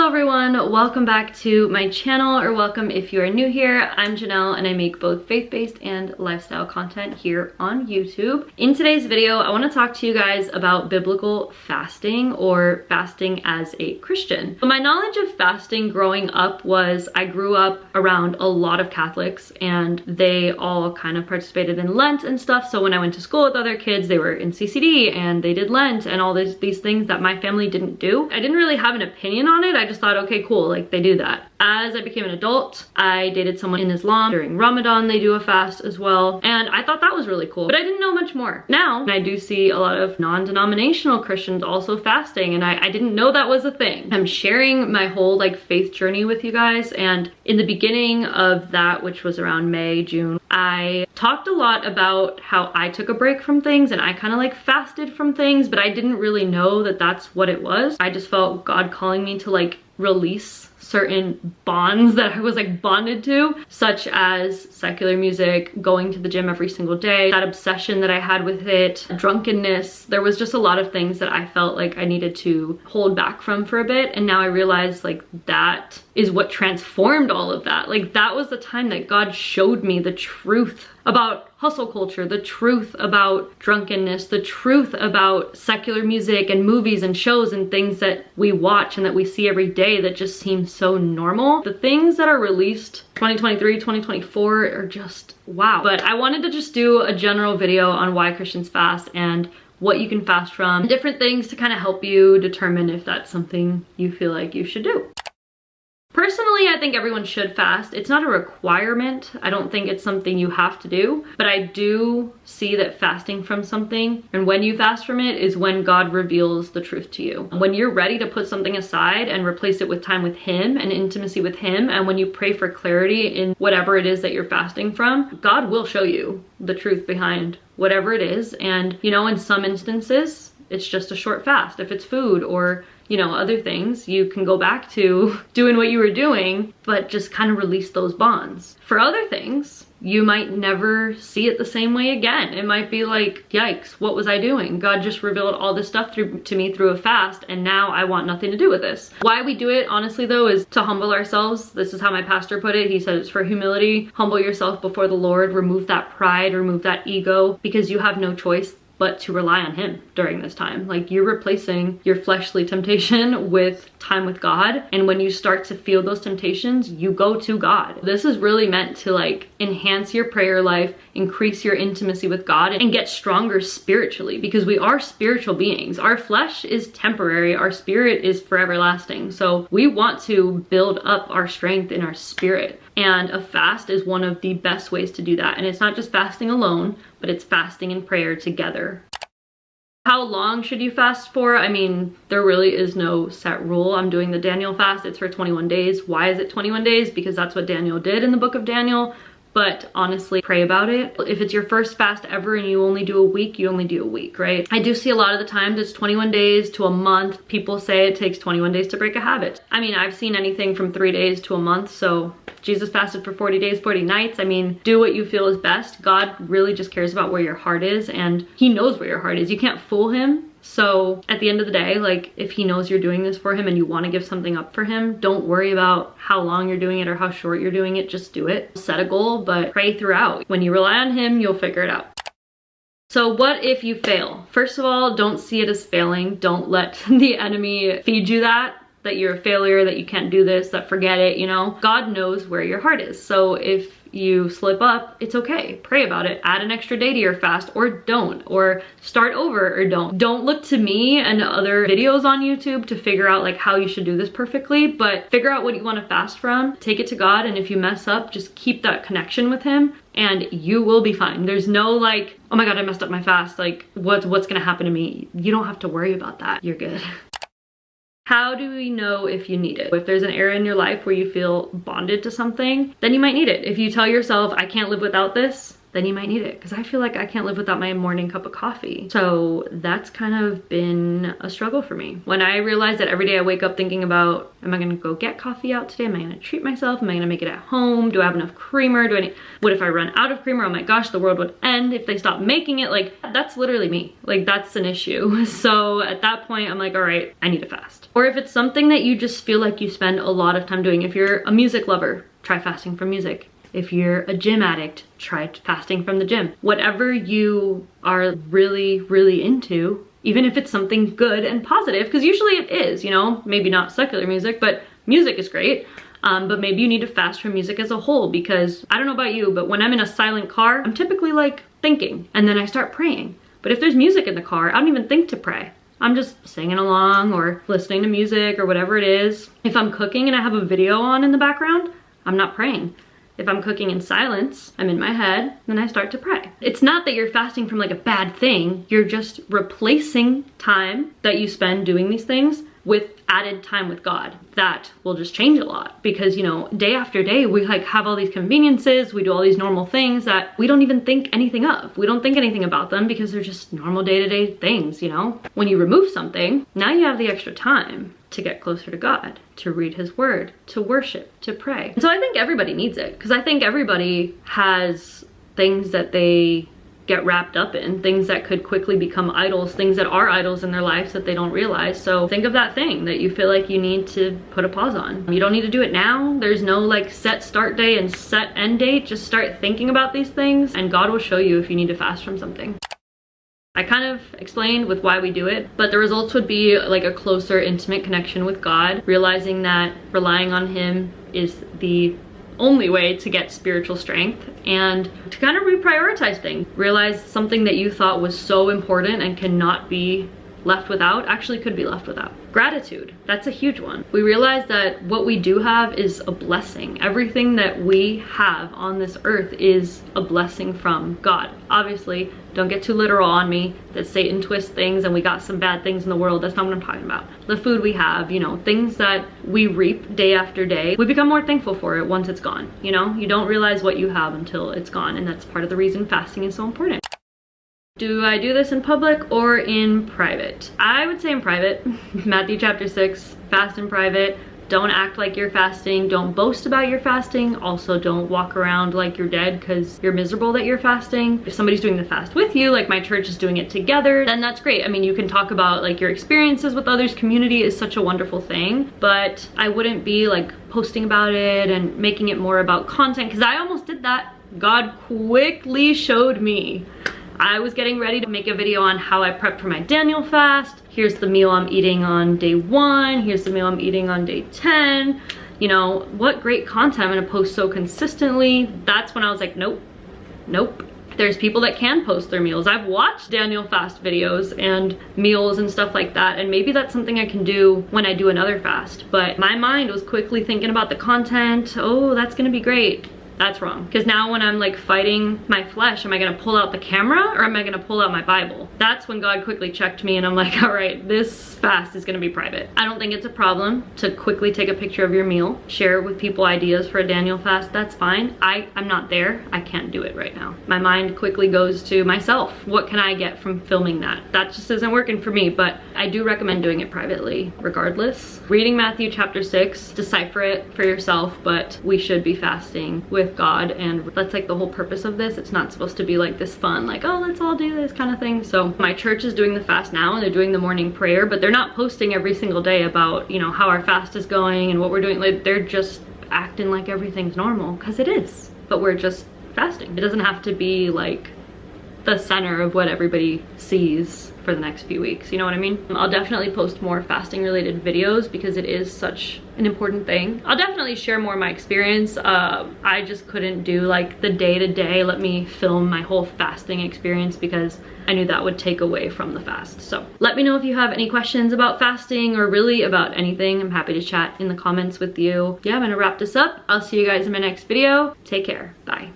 Hello everyone, welcome back to my channel, or welcome if you are new here. I'm Janelle and I make both faith-based and lifestyle content here on YouTube. In today's video, I want to talk to you guys about biblical fasting, or fasting as a Christian. So my knowledge of fasting growing up was, I grew up around a lot of Catholics and they all kind of participated in Lent and stuff. So when I went to school with other kids, they were in CCD and they did Lent and all these things that my family didn't do. I didn't really have an opinion on it. I just thought, okay, cool, like they do that. As I became an adult, I dated someone in Islam. During Ramadan, they do a fast as well. And I thought that was really cool, but I didn't know much more. Now, I do see a lot of non-denominational Christians also fasting, and I didn't know that was a thing. I'm sharing my whole like faith journey with you guys, and in the beginning of that, which was around May, June, I talked a lot about how I took a break from things and I kind of like fasted from things, but I didn't really know that that's what it was. I just felt God calling me to like release certain bonds that I was like bonded to, such as secular music, going to the gym every single day, that obsession that I had with it, drunkenness. There was just a lot of things that I felt like I needed to hold back from for a bit. And now I realize like that is what transformed all of that. Like that was the time that God showed me the truth about hustle culture, the truth about drunkenness, the truth about secular music and movies and shows and things that we watch and that we see every day that just seem so normal. The things that are released 2023, 2024 are just wow. But I wanted to just do a general video on why Christians fast and what you can fast from, different things to kind of help you determine if that's something you feel like you should do. Personally, I think everyone should fast. It's not a requirement. I don't think it's something you have to do, but I do see that fasting from something, and when you fast from it, is when God reveals the truth to you. When you're ready to put something aside and replace it with time with Him and intimacy with Him, and when you pray for clarity in whatever it is that you're fasting from, God will show you the truth behind whatever it is. And you know, in some instances, it's just a short fast. If it's food or you know, other things, you can go back to doing what you were doing, but just kind of release those bonds. For other things, you might never see it the same way again. It might be like, yikes, what was I doing? God just revealed all this stuff to me through a fast, and now I want nothing to do with this. Why we do it, honestly though, is to humble ourselves. This is how my pastor put it. He said it's for humility. Humble yourself before the Lord, remove that pride, remove that ego, because you have no choice but to rely on Him during this time. Like, you're replacing your fleshly temptation with time with God. And when you start to feel those temptations, you go to God. This is really meant to like enhance your prayer life, increase your intimacy with God, and get stronger spiritually, because we are spiritual beings. Our flesh is temporary, our spirit is forever lasting. So we want to build up our strength in our spirit. And a fast is one of the best ways to do that. And it's not just fasting alone, but it's fasting and prayer together. How long should you fast for? I mean, there really is no set rule. I'm doing the Daniel fast. It's for 21 days. Why is it 21 days? Because that's what Daniel did in the book of Daniel. But honestly, pray about it. If it's your first fast ever and you only do a week, you only do a week, right? I do see a lot of the times it's 21 days to a month. People say it takes 21 days to break a habit. I mean, I've seen anything from 3 days to a month. So Jesus fasted for 40 days, 40 nights. I mean, do what you feel is best. God really just cares about where your heart is, and He knows where your heart is. You can't fool Him. So at the end of the day, like, if He knows you're doing this for Him and you want to give something up for Him, don't worry about how long you're doing it or how short you're doing it. Just do it. Set a goal, but pray throughout. When you rely on Him, you'll figure it out. So what if you fail? First of all, don't see it as failing. Don't let the enemy feed you that you're a failure, that you can't do this, that forget it, you know? God knows where your heart is. So if you slip up, it's okay. Pray about it. Add an extra day to your fast, or don't, or start over, or don't. Don't look to me and other videos on YouTube to figure out like how you should do this perfectly, but figure out what you want to fast from, take it to God, and if you mess up, just keep that connection with Him and you will be fine. There's no like, oh my God, I messed up my fast. Like what's gonna happen to me? You don't have to worry about that. You're good. How do we know if you need it? If there's an area in your life where you feel bonded to something, then you might need it. If you tell yourself, I can't live without this, then you might need it. Because I feel like I can't live without my morning cup of coffee. So that's kind of been a struggle for me. When I realized that every day I wake up thinking about, am I gonna go get coffee out today? Am I gonna treat myself? Am I gonna make it at home? Do I have enough creamer? What if I run out of creamer? Oh my gosh, the world would end if they stopped making it. Like, that's literally me. Like, that's an issue. So at that point, I'm like, all right, I need to fast. Or if it's something that you just feel like you spend a lot of time doing, if you're a music lover, try fasting from music. If you're a gym addict, try fasting from the gym. Whatever you are really, really into, even if it's something good and positive, because usually it is, you know, maybe not secular music, but music is great. But maybe you need to fast from music as a whole, because I don't know about you, but when I'm in a silent car, I'm typically like thinking, and then I start praying. But if there's music in the car, I don't even think to pray. I'm just singing along or listening to music or whatever it is. If I'm cooking and I have a video on in the background, I'm not praying. If I'm cooking in silence, I'm in my head, then I start to pray. It's not that you're fasting from like a bad thing. You're just replacing time that you spend doing these things with added time with God. That will just change a lot, because, you know, day after day, we like have all these conveniences, we do all these normal things that we don't even think anything of. We don't think anything about them because they're just normal day-to-day things, you know? When you remove something, now you have the extra time to get closer to God, to read his word, to worship, to pray. And so I think everybody needs it, because I think everybody has things that they get wrapped up in, things that could quickly become idols, things that are idols in their lives that they don't realize. So think of that thing that you feel like you need to put a pause on. You don't need to do it now. There's no like set start day and set end date. Just start thinking about these things and God will show you if you need to fast from something. I kind of explained with why we do it, but the results would be like a closer, intimate connection with God, realizing that relying on him is the only way to get spiritual strength, and to kind of reprioritize things. Realize something that you thought was so important and cannot be left without actually could be left without. Gratitude, that's a huge one. We realize that what we do have is a blessing. Everything that we have on this earth is a blessing from God. Obviously, don't get too literal on me that Satan twists things and we got some bad things in the world. That's not what I'm talking about. The food we have, you know, things that we reap day after day, we become more thankful for it once it's gone. You know, you don't realize what you have until it's gone, and that's part of the reason fasting is so important. Do I do this in public or in private? I would say in private. Matthew chapter 6, fast in private. Don't act like you're fasting. Don't boast about your fasting. Also, don't walk around like you're dead because you're miserable that you're fasting. If somebody's doing the fast with you, like my church is doing it together, then that's great. I mean, you can talk about like your experiences with others. Community is such a wonderful thing, but I wouldn't be like posting about it and making it more about content, because I almost did that. God quickly showed me. I was getting ready to make a video on how I prepped for my Daniel fast. Here's the meal I'm eating on day 1. Here's the meal I'm eating on day 10. You know, what great content I'm gonna post so consistently. That's when I was like, nope, nope. There's people that can post their meals. I've watched Daniel fast videos and meals and stuff like that, and maybe that's something I can do when I do another fast. But my mind was quickly thinking about the content. Oh, that's gonna be great. That's wrong. Because now when I'm like fighting my flesh, am I gonna pull out the camera or am I gonna pull out my Bible? That's when God quickly checked me and I'm like, all right, this fast is gonna be private. I don't think it's a problem to quickly take a picture of your meal, share with people ideas for a Daniel fast. That's fine. I'm not there. I can't do it right now. My mind quickly goes to myself. What can I get from filming that? That just isn't working for me, but I do recommend doing it privately regardless. Reading Matthew chapter 6, decipher it for yourself, but we should be fasting with God, and that's like the whole purpose of this. It's not supposed to be like this fun, like, oh, let's all do this kind of thing. So my church is doing the fast now and they're doing the morning prayer, but they're not posting every single day about, you know, how our fast is going and what we're doing. Like, they're just acting like everything's normal, because it is, but we're just fasting. It doesn't have to be like the center of what everybody sees for the next few weeks, you know what I mean? I'll definitely post more fasting related videos because it is such an important thing. I'll definitely share more of my experience. I just couldn't do like the day-to-day, let me film my whole fasting experience, because I knew that would take away from the fast. So let me know if you have any questions about fasting or really about anything. I'm happy to chat in the comments with you. Yeah, I'm gonna wrap this up. I'll see you guys in my next video. Take care, bye.